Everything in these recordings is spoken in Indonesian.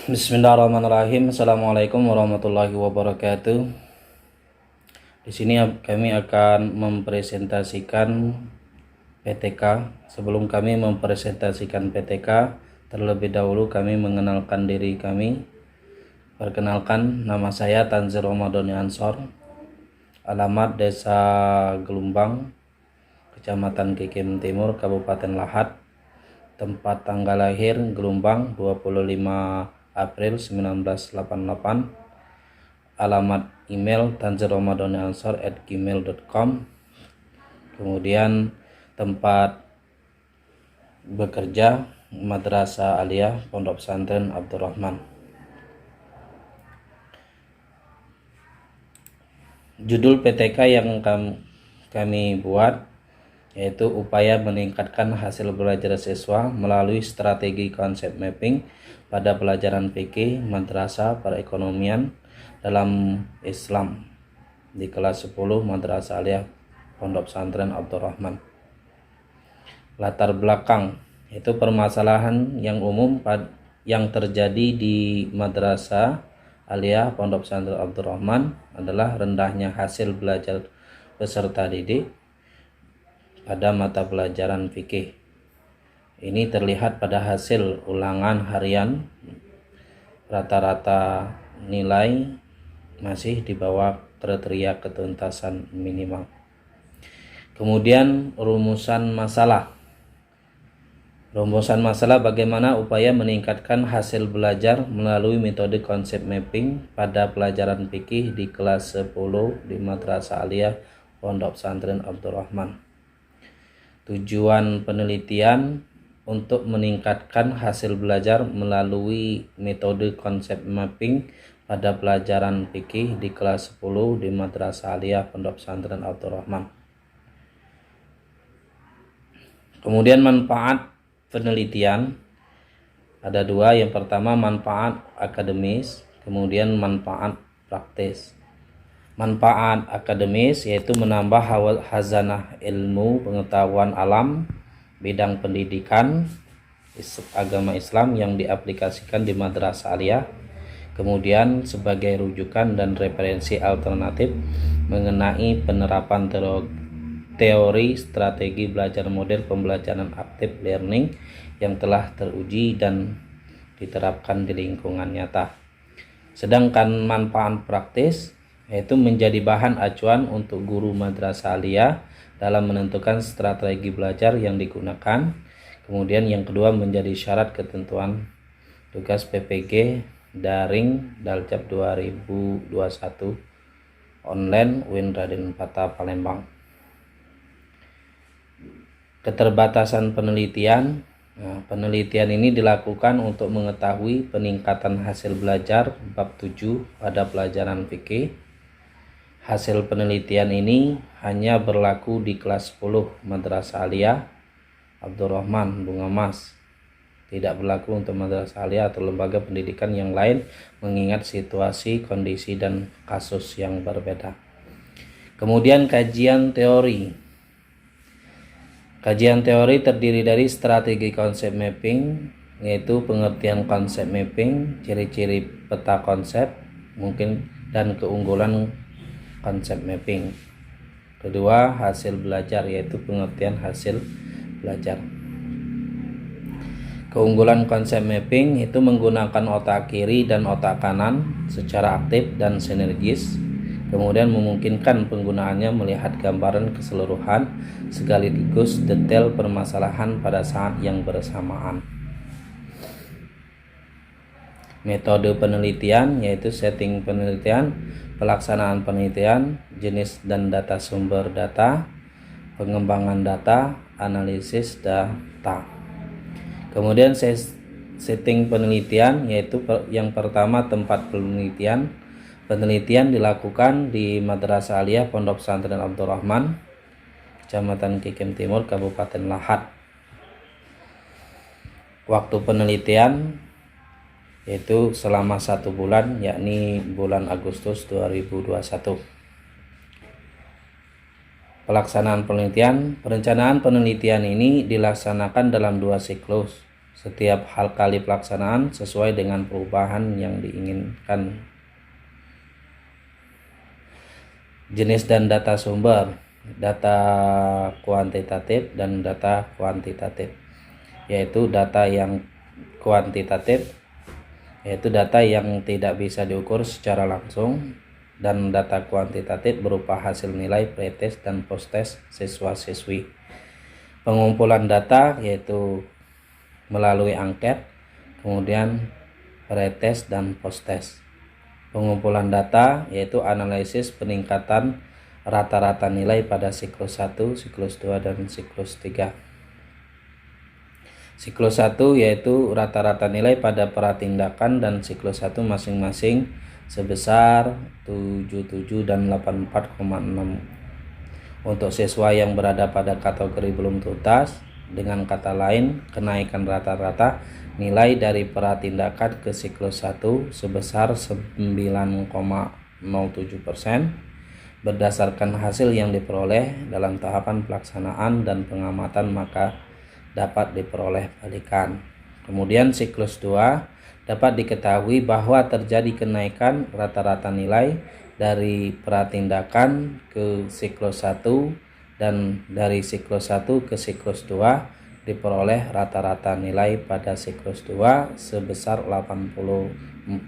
Bismillahirrahmanirrahim. Assalamualaikum warahmatullahi wabarakatuh. Di sini kami akan mempresentasikan PTK. Sebelum kami mempresentasikan PTK, terlebih dahulu kami mengenalkan diri kami. Perkenalkan, nama saya Tanzil Ramadan Ansor. Alamat Desa Gelumbang, Kecamatan Kikim Timur, Kabupaten Lahat. Tempat tanggal lahir Gelumbang 25 April 1988. Alamat email tanzilramadaniansor@gmail.com. Kemudian tempat bekerja Madrasah Aliyah Pondok Pesantren Abdurrahman. Judul PTK yang kami buat yaitu upaya meningkatkan hasil belajar siswa melalui strategi konsep mapping pada pelajaran fikih madrasah perekonomian dalam Islam di kelas 10 Madrasah Aliyah Pondok Pesantren Abdurrahman. Latar belakang itu permasalahan yang umum yang terjadi di Madrasah Aliyah Pondok Pesantren Abdurrahman adalah rendahnya hasil belajar peserta didik pada mata pelajaran fikih. Ini terlihat pada hasil ulangan harian, rata-rata nilai masih di bawah kriteria ketuntasan minimal. Kemudian rumusan masalah bagaimana upaya meningkatkan hasil belajar melalui metode konsep mapping pada pelajaran fikih di kelas 10 di Madrasah Aliyah Pondok Pesantren Abdurrahman. Tujuan penelitian untuk meningkatkan hasil belajar melalui metode konsep mapping pada pelajaran fikih di kelas 10 di Madrasah Aliyah Pondok Pesantren Abdurrahman. Kemudian manfaat penelitian ada dua. Yang pertama manfaat akademis, kemudian manfaat praktis. Manfaat akademis yaitu menambah khazanah ilmu pengetahuan alam bidang pendidikan agama Islam yang diaplikasikan di Madrasah Aliyah, kemudian sebagai rujukan dan referensi alternatif mengenai penerapan teori strategi belajar model pembelajaran active learning yang telah teruji dan diterapkan di lingkungan nyata. Sedangkan manfaat praktis yaitu menjadi bahan acuan untuk guru Madrasah Aliyah dalam menentukan strategi belajar yang digunakan. Kemudian yang kedua menjadi syarat ketentuan tugas PPG daring Daljab 2021 online UIN Raden Patah Palembang. Keterbatasan penelitian. Penelitian ini dilakukan untuk mengetahui peningkatan hasil belajar bab 7 pada pelajaran fikih. Hasil penelitian ini hanya berlaku di kelas 10 Madrasah Aliyah Abdurrahman Bunga Mas. Tidak berlaku untuk Madrasah Aliyah atau lembaga pendidikan yang lain mengingat situasi, kondisi, dan kasus yang berbeda. Kemudian kajian teori. Kajian teori terdiri dari strategi konsep mapping, yaitu pengertian konsep mapping, ciri-ciri peta konsep, mungkin dan keunggulan konsep mapping. Kedua, hasil belajar, yaitu pengertian hasil belajar. Keunggulan konsep mapping itu menggunakan otak kiri dan otak kanan secara aktif dan sinergis, kemudian memungkinkan penggunaannya melihat gambaran keseluruhan sekaligus detail permasalahan pada saat yang bersamaan. Metode penelitian yaitu setting penelitian, pelaksanaan penelitian, jenis dan data sumber data, pengembangan data, analisis data. Kemudian setting penelitian yaitu yang pertama tempat penelitian. Penelitian dilakukan di Madrasah Aliyah Pondok Pesantren Abdurrahman, Kecamatan Kikim Timur, Kabupaten Lahat. Waktu penelitian yaitu selama 1 bulan, yakni bulan Agustus 2021. Pelaksanaan penelitian. Perencanaan penelitian ini dilaksanakan dalam 2 siklus. setiap hal kali pelaksanaan sesuai dengan perubahan yang diinginkan. Jenis dan data sumber, data kuantitatif dan data kuantitatif, yaitu data yang kuantitatif, yaitu data yang tidak bisa diukur secara langsung, dan data kuantitatif berupa hasil nilai pretest dan posttest siswa-siswi. Pengumpulan data yaitu melalui angket, kemudian pretest dan posttest. Pengumpulan data yaitu analisis peningkatan rata-rata nilai pada siklus 1, siklus 2, dan siklus 3. Siklus 1 yaitu rata-rata nilai pada pratindakan dan siklus 1 masing-masing sebesar 77 dan 84,6. Untuk siswa yang berada pada kategori belum tuntas, dengan kata lain, kenaikan rata-rata nilai dari pratindakan ke siklus 1 sebesar 9,07% berdasarkan hasil yang diperoleh dalam tahapan pelaksanaan dan pengamatan, maka dapat diperoleh balikan. Kemudian siklus 2 dapat diketahui bahwa terjadi kenaikan rata-rata nilai dari pratindakan ke siklus 1 dan dari siklus 1 ke siklus 2 diperoleh rata-rata nilai pada siklus 2 sebesar 84,29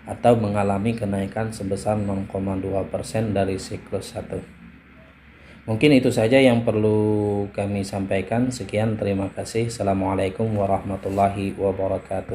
atau mengalami kenaikan sebesar 0,2% dari siklus 1. Mungkin itu saja yang perlu kami sampaikan. Sekian, terima kasih. Assalamualaikum warahmatullahi wabarakatuh.